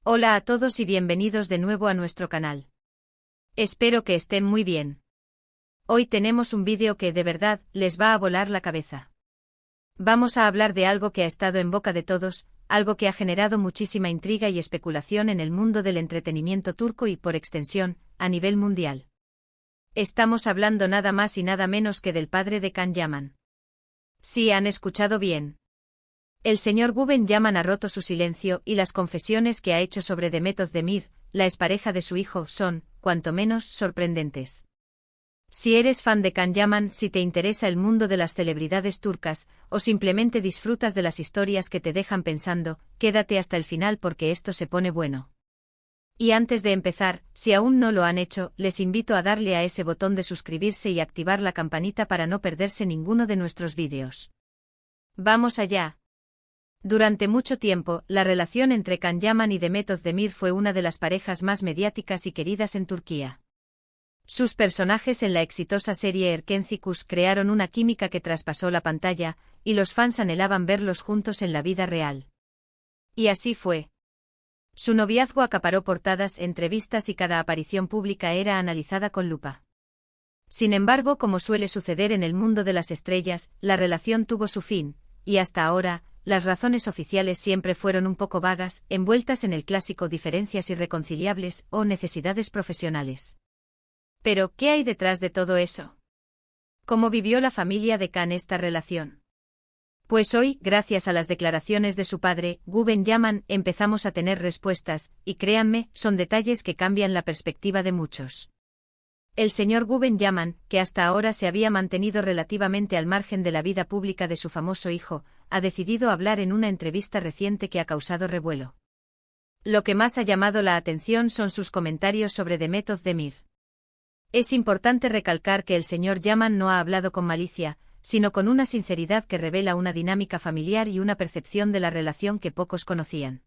Hola a todos y bienvenidos de nuevo a nuestro canal. Espero que estén muy bien. Hoy tenemos un vídeo que de verdad les va a volar la cabeza. Vamos a hablar de algo que ha estado en boca de todos, algo que ha generado muchísima intriga y especulación en el mundo del entretenimiento turco y por extensión, a nivel mundial. Estamos hablando nada más y nada menos que del padre de Can Yaman. Sí, han escuchado bien. El señor Guven Yaman ha roto su silencio y las confesiones que ha hecho sobre Demet Özdemir, la expareja de su hijo, son, cuanto menos, sorprendentes. Si eres fan de Can Yaman, si te interesa el mundo de las celebridades turcas, o simplemente disfrutas de las historias que te dejan pensando, quédate hasta el final porque esto se pone bueno. Y antes de empezar, si aún no lo han hecho, les invito a darle a ese botón de suscribirse y activar la campanita para no perderse ninguno de nuestros vídeos. ¡Vamos allá! Durante mucho tiempo, la relación entre Can Yaman y Demet Özdemir fue una de las parejas más mediáticas y queridas en Turquía. Sus personajes en la exitosa serie Erkenci crearon una química que traspasó la pantalla, y los fans anhelaban verlos juntos en la vida real. Y así fue. Su noviazgo acaparó portadas, entrevistas y cada aparición pública era analizada con lupa. Sin embargo, como suele suceder en el mundo de las estrellas, la relación tuvo su fin, y hasta ahora, las razones oficiales siempre fueron un poco vagas, envueltas en el clásico diferencias irreconciliables o necesidades profesionales. Pero, ¿qué hay detrás de todo eso? ¿Cómo vivió la familia de Can esta relación? Pues hoy, gracias a las declaraciones de su padre, Guven Yaman, empezamos a tener respuestas, y créanme, son detalles que cambian la perspectiva de muchos. El señor Guven Yaman, que hasta ahora se había mantenido relativamente al margen de la vida pública de su famoso hijo, ha decidido hablar en una entrevista reciente que ha causado revuelo. Lo que más ha llamado la atención son sus comentarios sobre Demet Özdemir. Es importante recalcar que el señor Yaman no ha hablado con malicia, sino con una sinceridad que revela una dinámica familiar y una percepción de la relación que pocos conocían.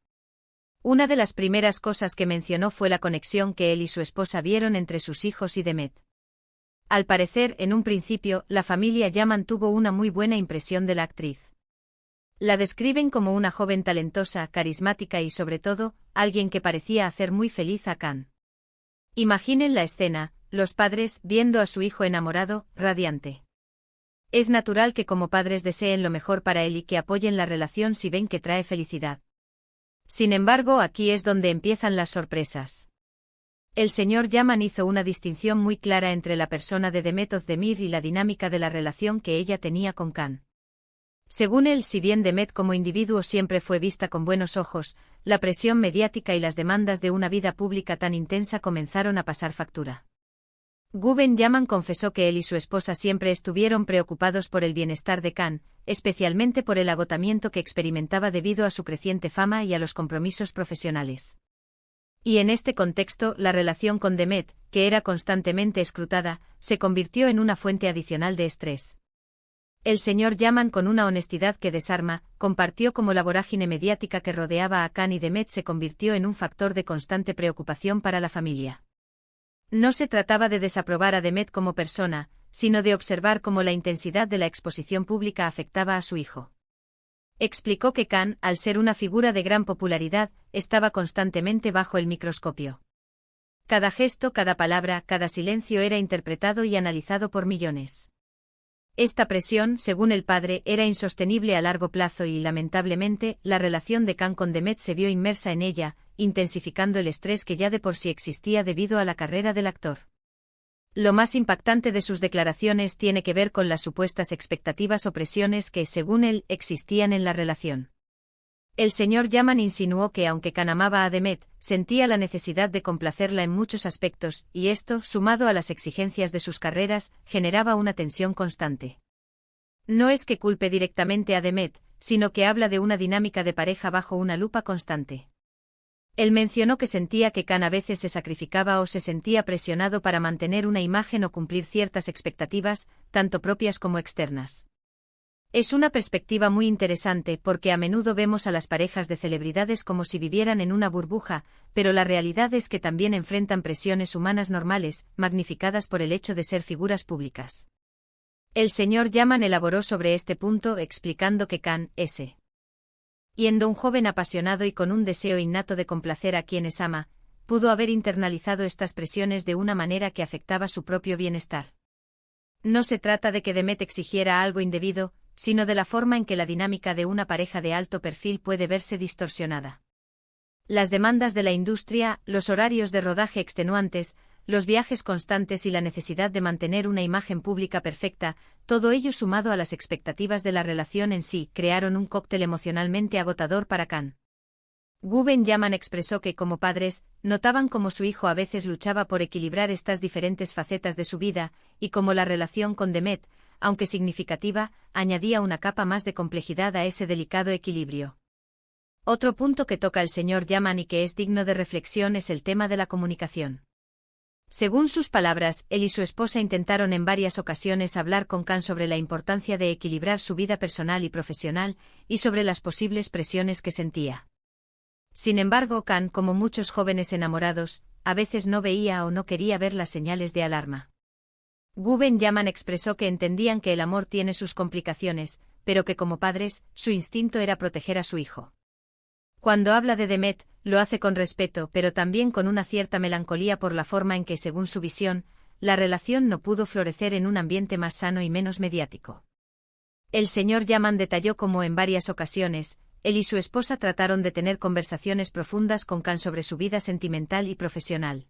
Una de las primeras cosas que mencionó fue la conexión que él y su esposa vieron entre sus hijos y Demet. Al parecer, en un principio, la familia Yaman tuvo una muy buena impresión de la actriz. La describen como una joven talentosa, carismática y sobre todo, alguien que parecía hacer muy feliz a Can. Imaginen la escena, los padres viendo a su hijo enamorado, radiante. Es natural que como padres deseen lo mejor para él y que apoyen la relación si ven que trae felicidad. Sin embargo, aquí es donde empiezan las sorpresas. El señor Yaman hizo una distinción muy clara entre la persona de Demet Özdemir y la dinámica de la relación que ella tenía con Can. Según él, si bien Demet como individuo siempre fue vista con buenos ojos, la presión mediática y las demandas de una vida pública tan intensa comenzaron a pasar factura. Guven Yaman confesó que él y su esposa siempre estuvieron preocupados por el bienestar de Can, especialmente por el agotamiento que experimentaba debido a su creciente fama y a los compromisos profesionales. Y en este contexto, la relación con Demet, que era constantemente escrutada, se convirtió en una fuente adicional de estrés. El señor Yaman, con una honestidad que desarma, compartió cómo la vorágine mediática que rodeaba a Can y Demet se convirtió en un factor de constante preocupación para la familia. No se trataba de desaprobar a Demet como persona, sino de observar cómo la intensidad de la exposición pública afectaba a su hijo. Explicó que Can, al ser una figura de gran popularidad, estaba constantemente bajo el microscopio. Cada gesto, cada palabra, cada silencio era interpretado y analizado por millones. Esta presión, según el padre, era insostenible a largo plazo y, lamentablemente, la relación de Can con Demet se vio inmersa en ella, intensificando el estrés que ya de por sí existía debido a la carrera del actor. Lo más impactante de sus declaraciones tiene que ver con las supuestas expectativas o presiones que, según él, existían en la relación. El señor Yaman insinuó que aunque Can amaba a Demet, sentía la necesidad de complacerla en muchos aspectos, y esto, sumado a las exigencias de sus carreras, generaba una tensión constante. No es que culpe directamente a Demet, sino que habla de una dinámica de pareja bajo una lupa constante. Él mencionó que sentía que Can a veces se sacrificaba o se sentía presionado para mantener una imagen o cumplir ciertas expectativas, tanto propias como externas. Es una perspectiva muy interesante porque a menudo vemos a las parejas de celebridades como si vivieran en una burbuja, pero la realidad es que también enfrentan presiones humanas normales, magnificadas por el hecho de ser figuras públicas. El señor Yaman elaboró sobre este punto explicando que Can, S. Yendo un joven apasionado y con un deseo innato de complacer a quienes ama, pudo haber internalizado estas presiones de una manera que afectaba su propio bienestar. No se trata de que Demet exigiera algo indebido, sino de la forma en que la dinámica de una pareja de alto perfil puede verse distorsionada. Las demandas de la industria, los horarios de rodaje extenuantes, los viajes constantes y la necesidad de mantener una imagen pública perfecta, todo ello sumado a las expectativas de la relación en sí, crearon un cóctel emocionalmente agotador para Khan. Guben Yaman expresó que, como padres, notaban cómo su hijo a veces luchaba por equilibrar estas diferentes facetas de su vida, y cómo la relación con Demet, aunque significativa, añadía una capa más de complejidad a ese delicado equilibrio. Otro punto que toca el señor Yaman y que es digno de reflexión es el tema de la comunicación. Según sus palabras, él y su esposa intentaron en varias ocasiones hablar con Khan sobre la importancia de equilibrar su vida personal y profesional, y sobre las posibles presiones que sentía. Sin embargo, Khan, como muchos jóvenes enamorados, a veces no veía o no quería ver las señales de alarma. Guben Yaman expresó que entendían que el amor tiene sus complicaciones, pero que como padres, su instinto era proteger a su hijo. Cuando habla de Demet, lo hace con respeto, pero también con una cierta melancolía por la forma en que, según su visión, la relación no pudo florecer en un ambiente más sano y menos mediático. El señor Yaman detalló cómo en varias ocasiones, él y su esposa trataron de tener conversaciones profundas con Khan sobre su vida sentimental y profesional.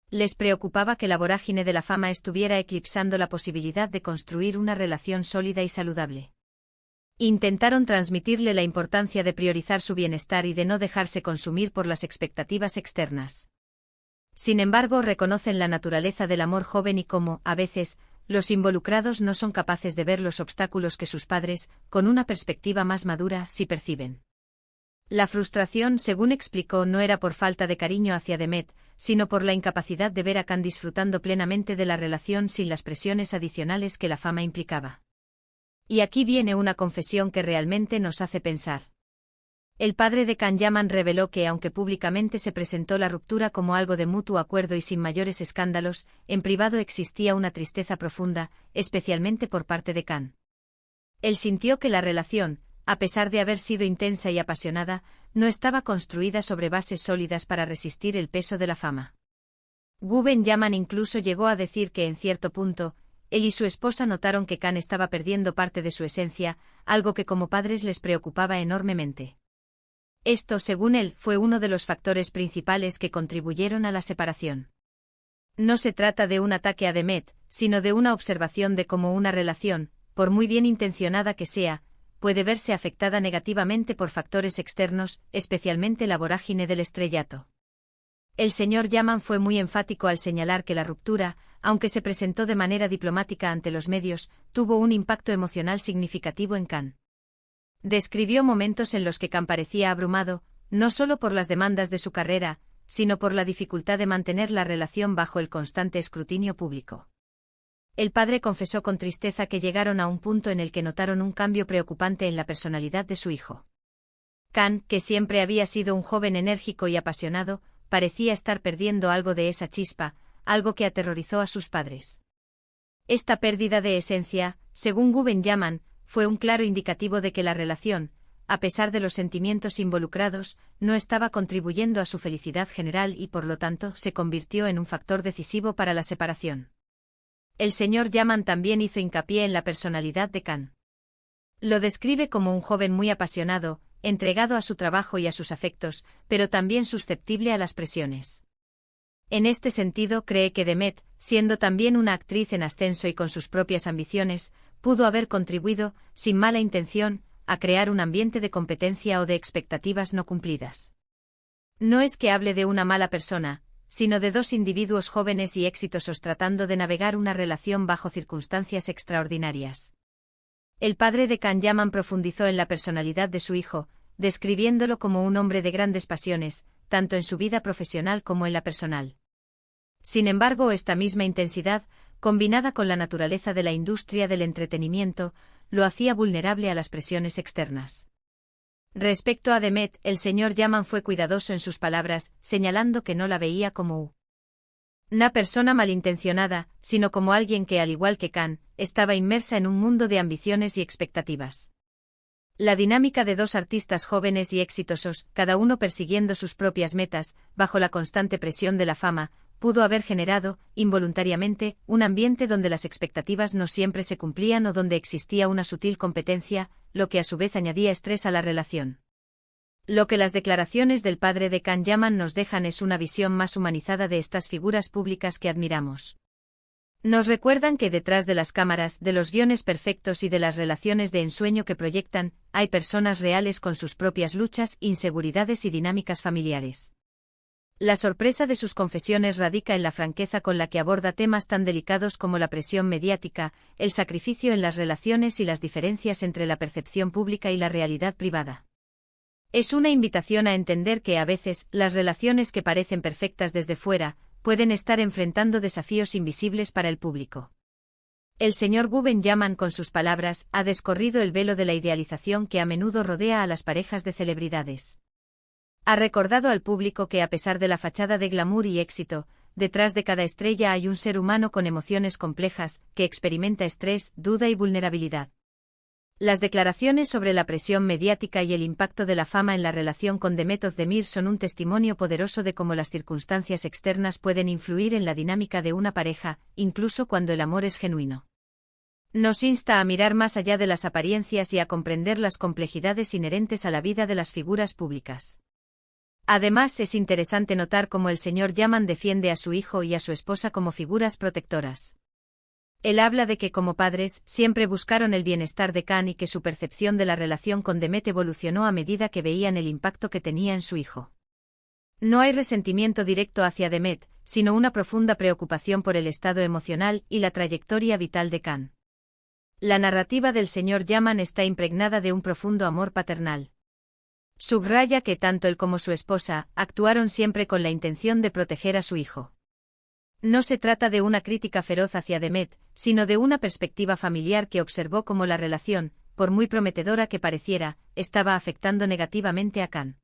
Les preocupaba que la vorágine de la fama estuviera eclipsando la posibilidad de construir una relación sólida y saludable. Intentaron transmitirle la importancia de priorizar su bienestar y de no dejarse consumir por las expectativas externas. Sin embargo, reconocen la naturaleza del amor joven y cómo, a veces, los involucrados no son capaces de ver los obstáculos que sus padres, con una perspectiva más madura, sí perciben. La frustración, según explicó, no era por falta de cariño hacia Demet, sino por la incapacidad de ver a Khan disfrutando plenamente de la relación sin las presiones adicionales que la fama implicaba. Y aquí viene una confesión que realmente nos hace pensar. El padre de Khan Yaman reveló que, aunque públicamente se presentó la ruptura como algo de mutuo acuerdo y sin mayores escándalos, en privado existía una tristeza profunda, especialmente por parte de Khan. Él sintió que la relación, a pesar de haber sido intensa y apasionada, no estaba construida sobre bases sólidas para resistir el peso de la fama. Guben Yaman incluso llegó a decir que en cierto punto, él y su esposa notaron que Khan estaba perdiendo parte de su esencia, algo que como padres les preocupaba enormemente. Esto, según él, fue uno de los factores principales que contribuyeron a la separación. No se trata de un ataque a Demet, sino de una observación de cómo una relación, por muy bien intencionada que sea, puede verse afectada negativamente por factores externos, especialmente la vorágine del estrellato. El señor Yaman fue muy enfático al señalar que la ruptura, aunque se presentó de manera diplomática ante los medios, tuvo un impacto emocional significativo en Khan. Describió momentos en los que Khan parecía abrumado, no solo por las demandas de su carrera, sino por la dificultad de mantener la relación bajo el constante escrutinio público. El padre confesó con tristeza que llegaron a un punto en el que notaron un cambio preocupante en la personalidad de su hijo. Khan, que siempre había sido un joven enérgico y apasionado, parecía estar perdiendo algo de esa chispa, algo que aterrorizó a sus padres. Esta pérdida de esencia, según Guben Yaman, fue un claro indicativo de que la relación, a pesar de los sentimientos involucrados, no estaba contribuyendo a su felicidad general y por lo tanto se convirtió en un factor decisivo para la separación. El señor Yaman también hizo hincapié en la personalidad de Khan. Lo describe como un joven muy apasionado, entregado a su trabajo y a sus afectos, pero también susceptible a las presiones. En este sentido, cree que Demet, siendo también una actriz en ascenso y con sus propias ambiciones, pudo haber contribuido, sin mala intención, a crear un ambiente de competencia o de expectativas no cumplidas. No es que hable de una mala persona, sino de dos individuos jóvenes y exitosos tratando de navegar una relación bajo circunstancias extraordinarias. El padre de Khan Yaman profundizó en la personalidad de su hijo, describiéndolo como un hombre de grandes pasiones, tanto en su vida profesional como en la personal. Sin embargo, esta misma intensidad, combinada con la naturaleza de la industria del entretenimiento, lo hacía vulnerable a las presiones externas. Respecto a Demet, el señor Yaman fue cuidadoso en sus palabras, señalando que no la veía como una persona malintencionada, sino como alguien que, al igual que Khan, estaba inmersa en un mundo de ambiciones y expectativas. La dinámica de dos artistas jóvenes y exitosos, cada uno persiguiendo sus propias metas, bajo la constante presión de la fama, pudo haber generado, involuntariamente, un ambiente donde las expectativas no siempre se cumplían o donde existía una sutil competencia, lo que a su vez añadía estrés a la relación. Lo que las declaraciones del padre de Can Yaman nos dejan es una visión más humanizada de estas figuras públicas que admiramos. Nos recuerdan que detrás de las cámaras, de los guiones perfectos y de las relaciones de ensueño que proyectan, hay personas reales con sus propias luchas, inseguridades y dinámicas familiares. La sorpresa de sus confesiones radica en la franqueza con la que aborda temas tan delicados como la presión mediática, el sacrificio en las relaciones y las diferencias entre la percepción pública y la realidad privada. Es una invitación a entender que a veces, las relaciones que parecen perfectas desde fuera, pueden estar enfrentando desafíos invisibles para el público. El señor Gu Benyamin, con sus palabras, ha descorrido el velo de la idealización que a menudo rodea a las parejas de celebridades. Ha recordado al público que a pesar de la fachada de glamour y éxito, detrás de cada estrella hay un ser humano con emociones complejas, que experimenta estrés, duda y vulnerabilidad. Las declaraciones sobre la presión mediática y el impacto de la fama en la relación con Demet Özdemir son un testimonio poderoso de cómo las circunstancias externas pueden influir en la dinámica de una pareja, incluso cuando el amor es genuino. Nos insta a mirar más allá de las apariencias y a comprender las complejidades inherentes a la vida de las figuras públicas. Además, es interesante notar cómo el señor Yaman defiende a su hijo y a su esposa como figuras protectoras. Él habla de que como padres, siempre buscaron el bienestar de Can y que su percepción de la relación con Demet evolucionó a medida que veían el impacto que tenía en su hijo. No hay resentimiento directo hacia Demet, sino una profunda preocupación por el estado emocional y la trayectoria vital de Can. La narrativa del señor Yaman está impregnada de un profundo amor paternal. Subraya que tanto él como su esposa actuaron siempre con la intención de proteger a su hijo. No se trata de una crítica feroz hacia Demet, sino de una perspectiva familiar que observó cómo la relación, por muy prometedora que pareciera, estaba afectando negativamente a Can.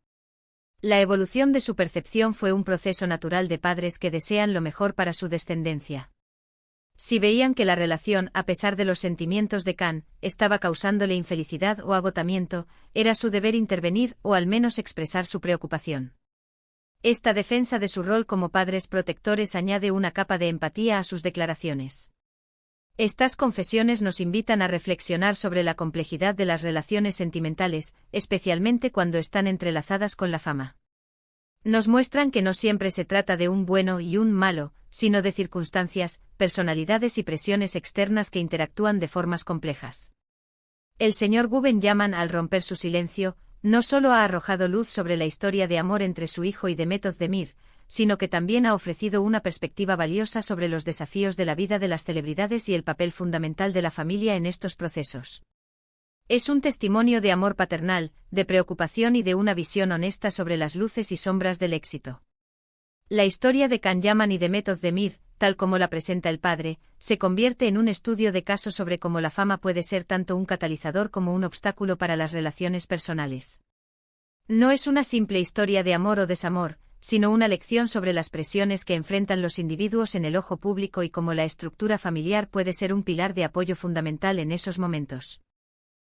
La evolución de su percepción fue un proceso natural de padres que desean lo mejor para su descendencia. Si veían que la relación, a pesar de los sentimientos de Can, estaba causándole infelicidad o agotamiento, era su deber intervenir o al menos expresar su preocupación. Esta defensa de su rol como padres protectores añade una capa de empatía a sus declaraciones. Estas confesiones nos invitan a reflexionar sobre la complejidad de las relaciones sentimentales, especialmente cuando están entrelazadas con la fama. Nos muestran que no siempre se trata de un bueno y un malo, sino de circunstancias, personalidades y presiones externas que interactúan de formas complejas. El señor Gu Benyamin, al romper su silencio, no solo ha arrojado luz sobre la historia de amor entre su hijo y Demet Özdemir, sino que también ha ofrecido una perspectiva valiosa sobre los desafíos de la vida de las celebridades y el papel fundamental de la familia en estos procesos. Es un testimonio de amor paternal, de preocupación y de una visión honesta sobre las luces y sombras del éxito. La historia de Can Yaman y Demet Özdemir, tal como la presenta el padre, se convierte en un estudio de caso sobre cómo la fama puede ser tanto un catalizador como un obstáculo para las relaciones personales. No es una simple historia de amor o desamor, sino una lección sobre las presiones que enfrentan los individuos en el ojo público y cómo la estructura familiar puede ser un pilar de apoyo fundamental en esos momentos.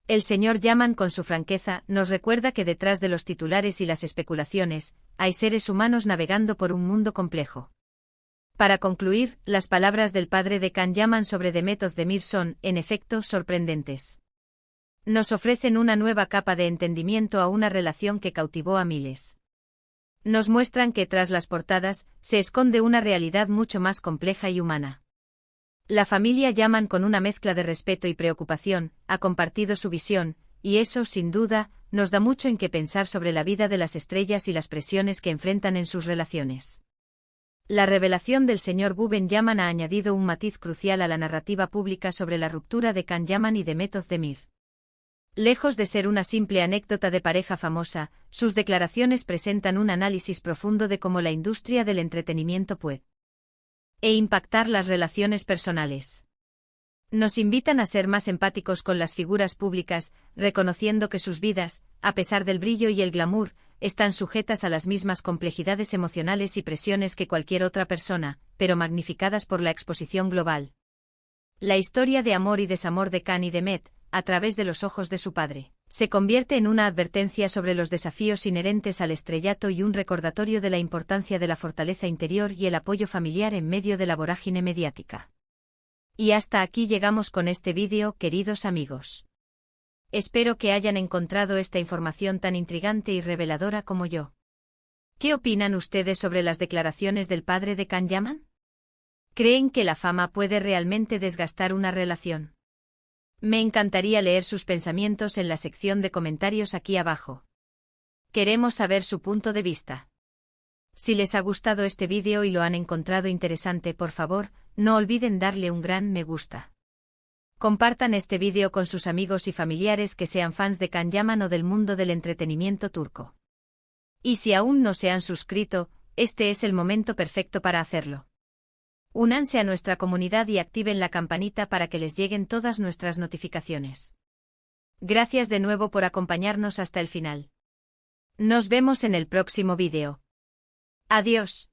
El señor Yaman, con su franqueza, nos recuerda que detrás de los titulares y las especulaciones, hay seres humanos navegando por un mundo complejo. Para concluir, las palabras del padre de Can Yaman sobre Demet Özdemir son, en efecto, sorprendentes. Nos ofrecen una nueva capa de entendimiento a una relación que cautivó a miles. Nos muestran que tras las portadas, se esconde una realidad mucho más compleja y humana. La familia Yaman, con una mezcla de respeto y preocupación, ha compartido su visión, y eso, sin duda, nos da mucho en qué pensar sobre la vida de las estrellas y las presiones que enfrentan en sus relaciones. La revelación del señor Gu Benyamin ha añadido un matiz crucial a la narrativa pública sobre la ruptura de Can Yaman y Demet Özdemir. Lejos de ser una simple anécdota de pareja famosa, sus declaraciones presentan un análisis profundo de cómo la industria del entretenimiento puede impactar las relaciones personales. Nos invitan a ser más empáticos con las figuras públicas, reconociendo que sus vidas, a pesar del brillo y el glamour, están sujetas a las mismas complejidades emocionales y presiones que cualquier otra persona, pero magnificadas por la exposición global. La historia de amor y desamor de Can y Demet, a través de los ojos de su padre, Se convierte en una advertencia sobre los desafíos inherentes al estrellato y un recordatorio de la importancia de la fortaleza interior y el apoyo familiar en medio de la vorágine mediática. Y hasta aquí llegamos con este vídeo, queridos amigos. Espero que hayan encontrado esta información tan intrigante y reveladora como yo. ¿Qué opinan ustedes sobre las declaraciones del padre de Can Yaman? ¿Creen que la fama puede realmente desgastar una relación? Me encantaría leer sus pensamientos en la sección de comentarios aquí abajo. Queremos saber su punto de vista. Si les ha gustado este vídeo y lo han encontrado interesante, por favor, no olviden darle un gran me gusta. Compartan este vídeo con sus amigos y familiares que sean fans de Can Yaman o del mundo del entretenimiento turco. Y si aún no se han suscrito, este es el momento perfecto para hacerlo. Únanse a nuestra comunidad y activen la campanita para que les lleguen todas nuestras notificaciones. Gracias de nuevo por acompañarnos hasta el final. Nos vemos en el próximo vídeo. Adiós.